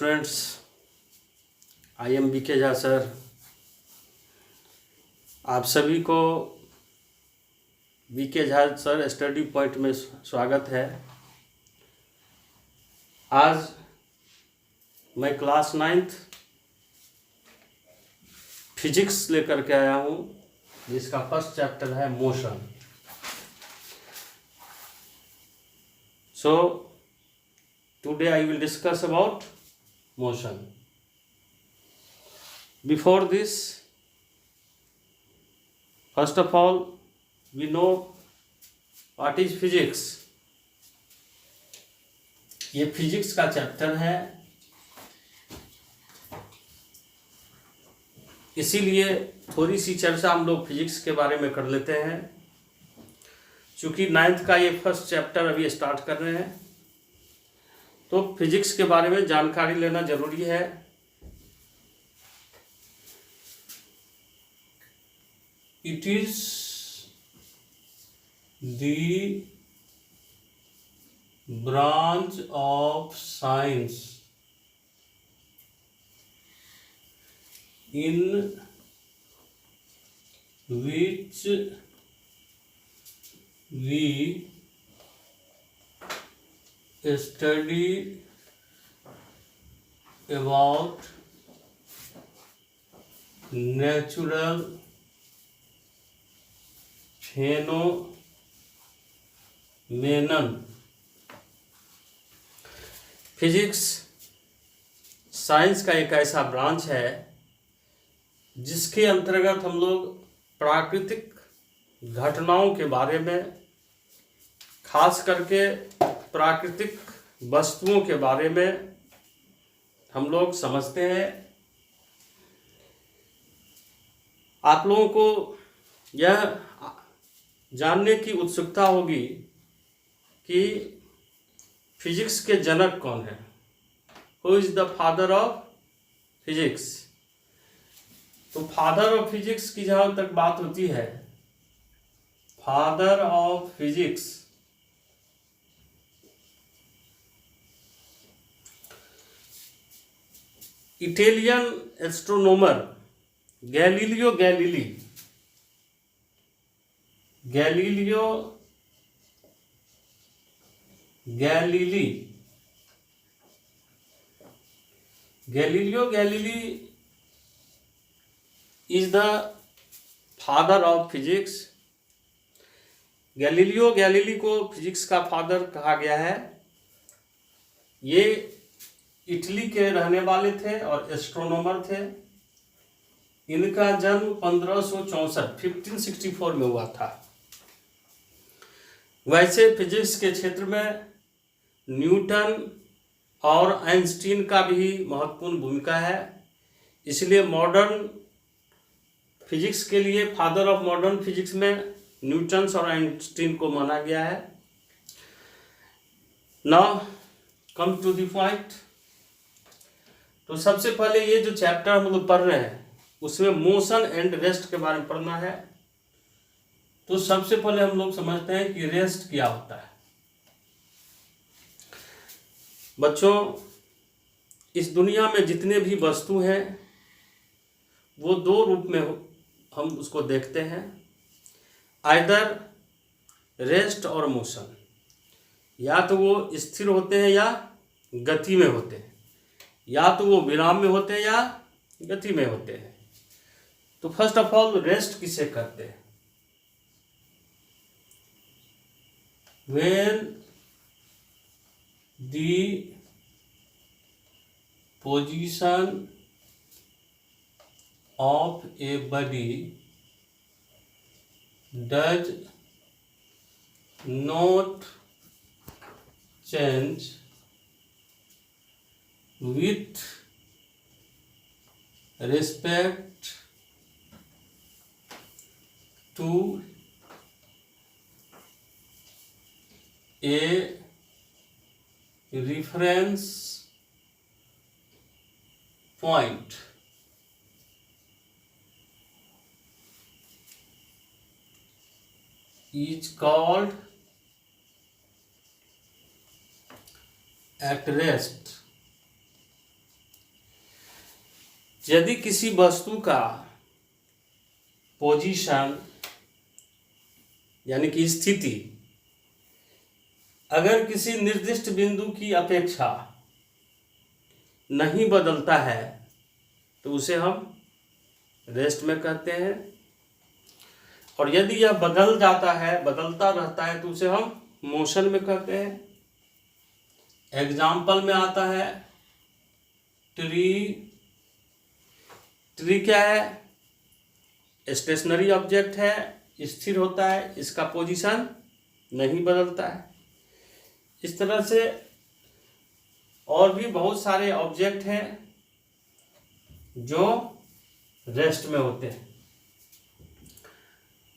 Students, I am B के Jha sir. आप सभी को बी के झा सर स्टडी पॉइंट में स्वागत है। आज मैं क्लास 9th फिजिक्स लेकर के आया हूँ, जिसका फर्स्ट चैप्टर है motion. So today I will discuss about motion. Before this, first of all, we know what is physics. ये फिजिक्स का चैप्टर है, इसीलिए थोड़ी सी चर्चा हम लोग फिजिक्स के बारे में कर लेते हैं। चूँकि 9th का ये फर्स्ट चैप्टर अभी स्टार्ट कर रहे हैं, तो फिजिक्स के बारे में जानकारी लेना जरूरी है। It is the branch of science in which we study about natural phenomenon. Physics science का एक ऐसा ब्रांच है जिसके अंतर्गत हम लोग प्राकृतिक घटनाओं के बारे में, खास करके प्राकृतिक वस्तुओं के बारे में हम लोग समझते हैं। आप लोगों को यह जानने की उत्सुकता होगी कि फिजिक्स के जनक कौन है, who is the father of physics. तो फादर ऑफ फिजिक्स की जहाँ तक बात होती है, father of physics Italian astronomer Galileo Galilei is the father of physics. Galileo Galilei को फिजिक्स का फादर कहा गया है। ये इटली के रहने वाले थे और एस्ट्रोनॉमर थे। इनका जन्म 1564 में हुआ था। वैसे फिजिक्स के क्षेत्र में न्यूटन और आइंस्टीन का भी महत्वपूर्ण भूमिका है। इसलिए मॉडर्न फिजिक्स के लिए फादर ऑफ मॉडर्न फिजिक्स में न्यूटन और आइंस्टीन को माना गया है। Now come to the point. तो सबसे पहले ये जो चैप्टर हम लोग पढ़ रहे हैं, उसमें मोशन एंड रेस्ट के बारे में पढ़ना है। तो सबसे पहले हम लोग समझते हैं कि रेस्ट क्या होता है। बच्चों, इस दुनिया में जितने भी वस्तु हैं वो दो रूप में हम उसको देखते हैं, आइदर रेस्ट और मोशन। या तो वो स्थिर होते हैं या गति में होते हैं, या तो वो विराम में होते हैं या गति में होते हैं। तो फर्स्ट ऑफ ऑल रेस्ट किसे करते हैं? When the position of a body does not change with respect to a reference point is called at rest. यदि किसी वस्तु का पोजीशन यानी कि स्थिति अगर किसी निर्दिष्ट बिंदु की अपेक्षा नहीं बदलता है तो उसे हम रेस्ट में कहते हैं, और यदि यह बदल जाता है, बदलता रहता है, तो उसे हम मोशन में कहते हैं। एग्जाम्पल में आता है ट्री। ट्री क्या है? स्टेशनरी ऑब्जेक्ट है, स्थिर होता है, इसका पोजीशन नहीं बदलता है। इस तरह से और भी बहुत सारे ऑब्जेक्ट हैं जो रेस्ट में होते हैं।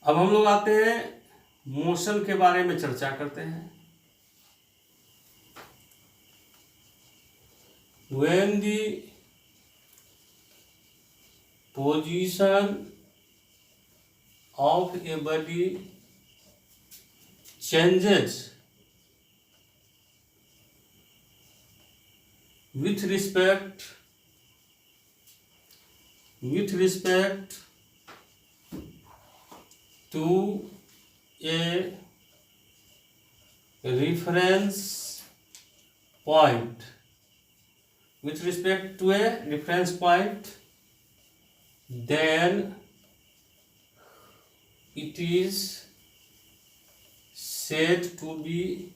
अब हम लोग आते हैं मोशन के बारे में चर्चा करते हैं। When the position of a body changes with respect to a reference point, then it is said to be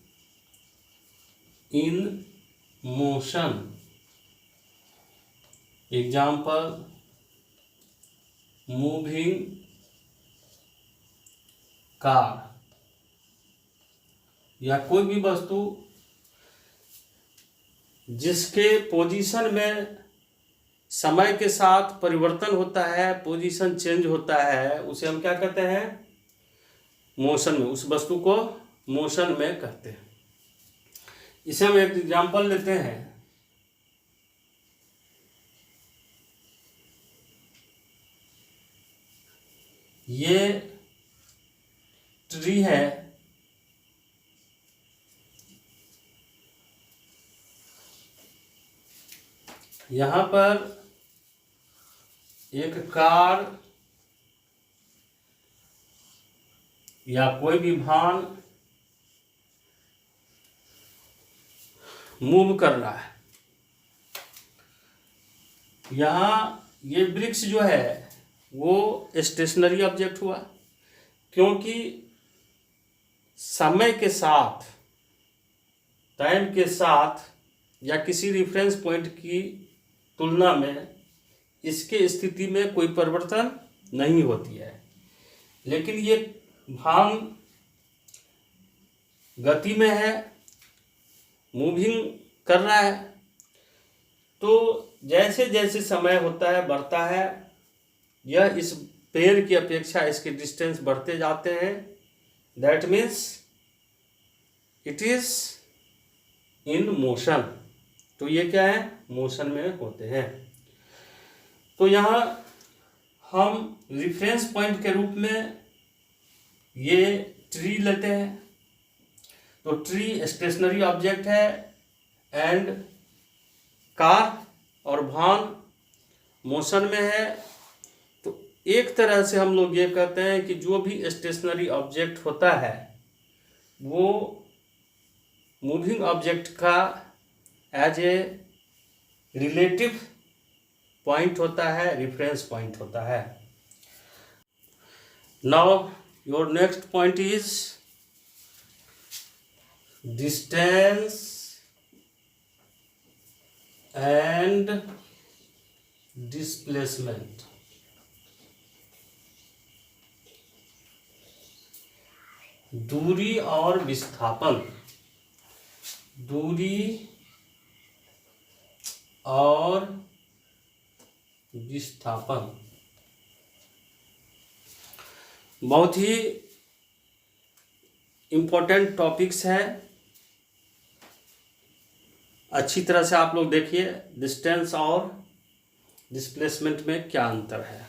in motion. Example, moving car. या कोई भी वस्तु जिसके पोजीशन में समय के साथ परिवर्तन होता है, पोजीशन चेंज होता है, उसे हम क्या कहते हैं? मोशन में। उस वस्तु को मोशन में कहते हैं। इसे हम एक एग्जांपल लेते हैं। ये ट्री है, यहाँ पर एक कार या कोई भी वाहन मूव कर रहा है। यहाँ ये वृक्ष जो है वो स्टेशनरी ऑब्जेक्ट हुआ, क्योंकि समय के साथ, टाइम के साथ या किसी रेफरेंस पॉइंट की तुलना में इसके स्थिति में कोई परिवर्तन नहीं होती है। लेकिन ये वाहन गति में है, मूविंग कर रहा है, तो जैसे जैसे समय होता है, बढ़ता है, यह इस पेड़ की अपेक्षा इसके डिस्टेंस बढ़ते जाते हैं। That means it is in motion. तो ये क्या है? मोशन में होते हैं। तो यहाँ हम रेफरेंस पॉइंट के रूप में ये ट्री लेते हैं। तो ट्री स्टेशनरी ऑब्जेक्ट है एंड कार और वाहन मोशन में है। तो एक तरह से हम लोग ये कहते हैं कि जो भी स्टेशनरी ऑब्जेक्ट होता है वो मूविंग ऑब्जेक्ट का एज ए रिलेटिव पॉइंट होता है, रेफरेंस पॉइंट होता है। Now your next point is distance and displacement. दूरी और विस्थापन। दूरी और विस्थापन बहुत ही इम्पोर्टेंट टॉपिक्स है। अच्छी तरह से आप लोग देखिए डिस्टेंस और डिस्प्लेसमेंट में क्या अंतर है।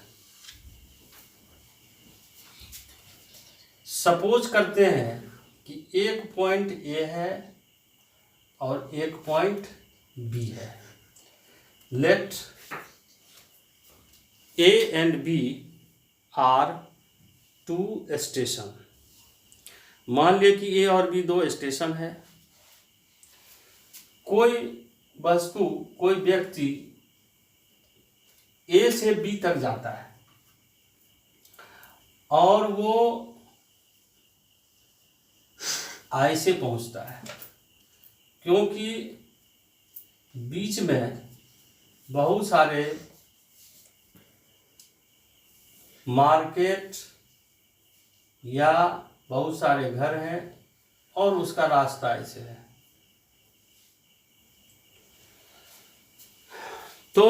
सपोज करते हैं कि एक पॉइंट ए है और एक पॉइंट बी है। Let A and B are two station. मान लिया कि ए और बी दो स्टेशन है। कोई वस्तु, कोई व्यक्ति ए से बी तक जाता है और वो आई से पहुंचता है, क्योंकि बीच में बहुत सारे मार्केट या बहुत सारे घर हैं और उसका रास्ता ऐसे है। तो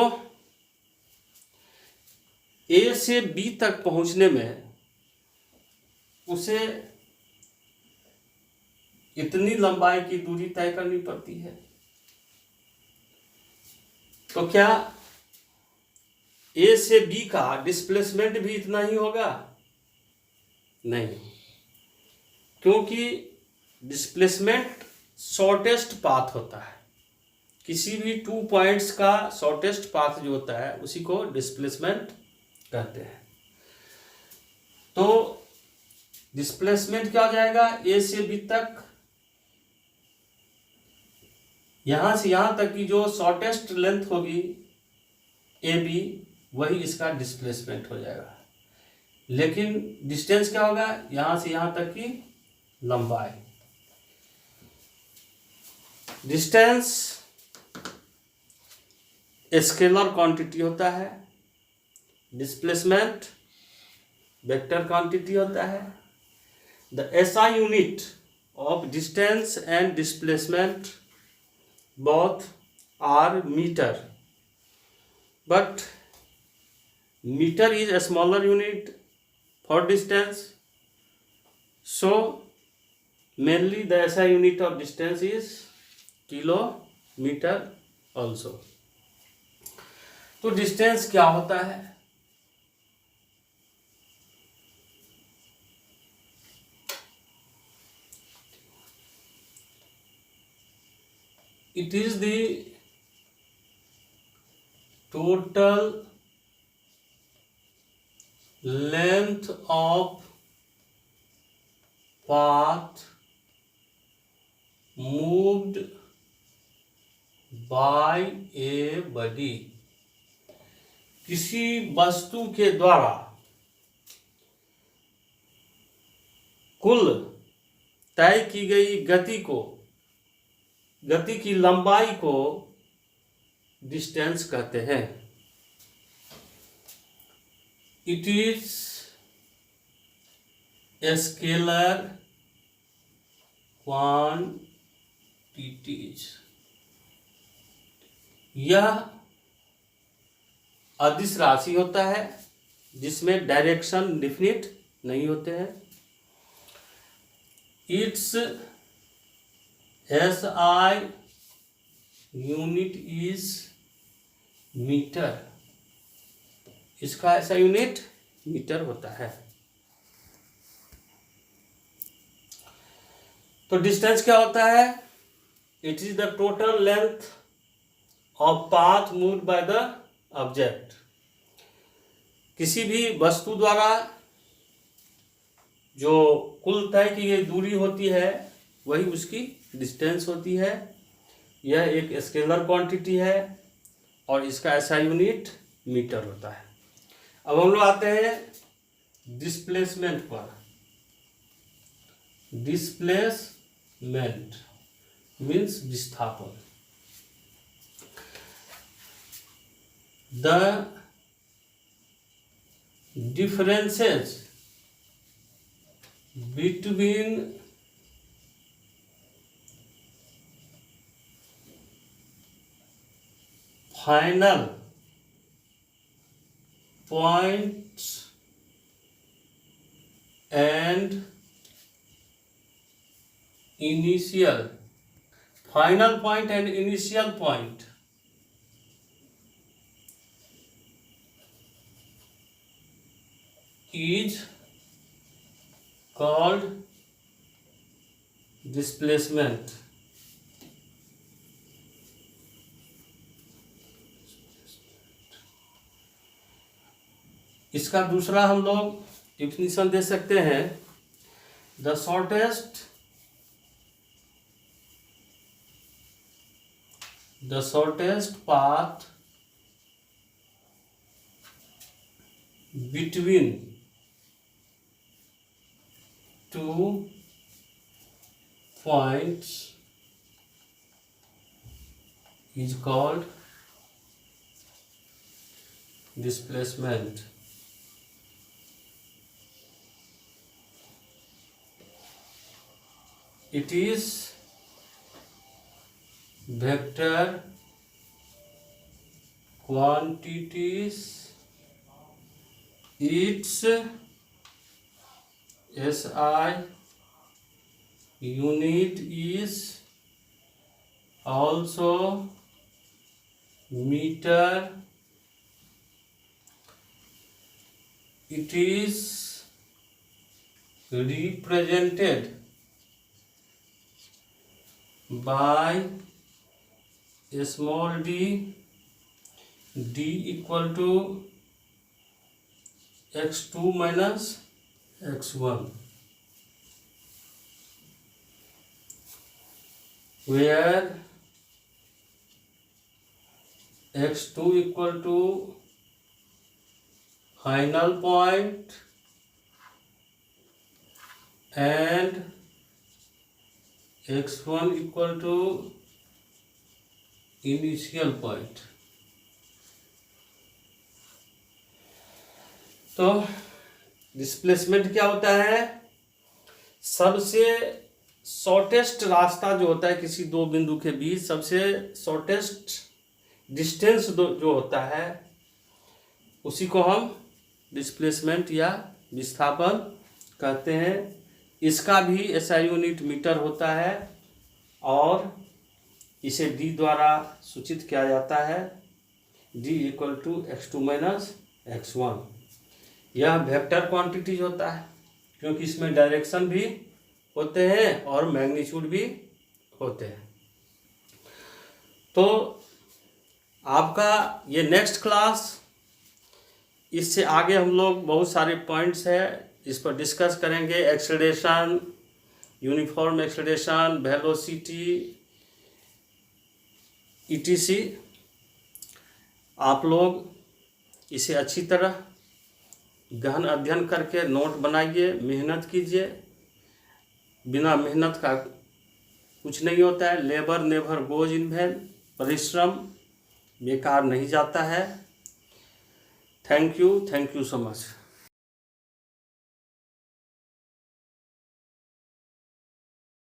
ए से बी तक पहुंचने में उसे इतनी लंबाई की दूरी तय करनी पड़ती है। तो क्या ए से बी का डिस्प्लेसमेंट भी इतना ही होगा? नहीं, क्योंकि डिस्प्लेसमेंट शॉर्टेस्ट पाथ होता है। किसी भी 2 पॉइंट्स का शॉर्टेस्ट पाथ जो होता है उसी को डिस्प्लेसमेंट कहते हैं। तो डिस्प्लेसमेंट क्या हो जाएगा? ए से बी तक, यहां से यहां तक की जो शॉर्टेस्ट लेंथ होगी ए बी, वही इसका डिस्प्लेसमेंट हो जाएगा। लेकिन डिस्टेंस क्या होगा? यहां से यहां तक की लंबाई। डिस्टेंस स्केलर क्वांटिटी होता है, डिस्प्लेसमेंट वेक्टर क्वांटिटी होता है। The SI unit of distance and displacement both are meter, but meter is a smaller unit for distance, so mainly the SI unit of distance is kilometer also. तो distance क्या होता है? It is the total length of path moved by a body। किसी वस्तु के द्वारा कुल तय की गई गति की लंबाई को डिस्टेंस कहते हैं। It is a scalar quantities. यह अदिश राशि होता है जिसमें डायरेक्शन डिफिनिट नहीं होते हैं। It's SI unit is metre. इसका ऐसा यूनिट मीटर होता है। तो डिस्टेंस क्या होता है? It is the total length of path moved by the object. किसी भी वस्तु द्वारा जो कुल तय की गई दूरी होती है वही उसकी डिस्टेंस होती है। यह एक स्केलर क्वांटिटी है और इसका ऐसा यूनिट मीटर होता है। अब हम लोग आते हैं डिस्प्लेसमेंट पर। डिस्प्लेसमेंट मीन्स विस्थापन। The differences between final points and initial final point and initial point is called displacement. इसका दूसरा हम लोग डिफिनीशन दे सकते हैं, the shortest path between two points is called displacement. It is vector quantities. Its SI unit is also meter. It is represented by a small d, d equal to x2 minus x1, where x2 equal to final point and x1 equal to initial point. तो displacement क्या होता है? सबसे shortest रास्ता जो होता है किसी दो बिंदु के बीच, सबसे शॉर्टेस्ट डिस्टेंस जो होता है उसी को हम डिस्प्लेसमेंट या विस्थापन कहते हैं। इसका भी SI यूनिट मीटर होता है और इसे d द्वारा सूचित किया जाता है, d equal to x2 minus x1। यह वेक्टर क्वांटिटीज होता है क्योंकि इसमें डायरेक्शन भी होते हैं और मैग्नीट्यूड भी होते हैं। तो आपका ये नेक्स्ट क्लास, इससे आगे हम लोग बहुत सारे पॉइंट्स है इस पर डिस्कस करेंगे। Acceleration, uniform acceleration, velocity, ETC। आप लोग इसे अच्छी तरह गहन अध्ययन करके नोट बनाइए, मेहनत कीजिए। बिना मेहनत का कुछ नहीं होता है। Labour never goes in vain, परिश्रम बेकार नहीं जाता है। Thank you so much.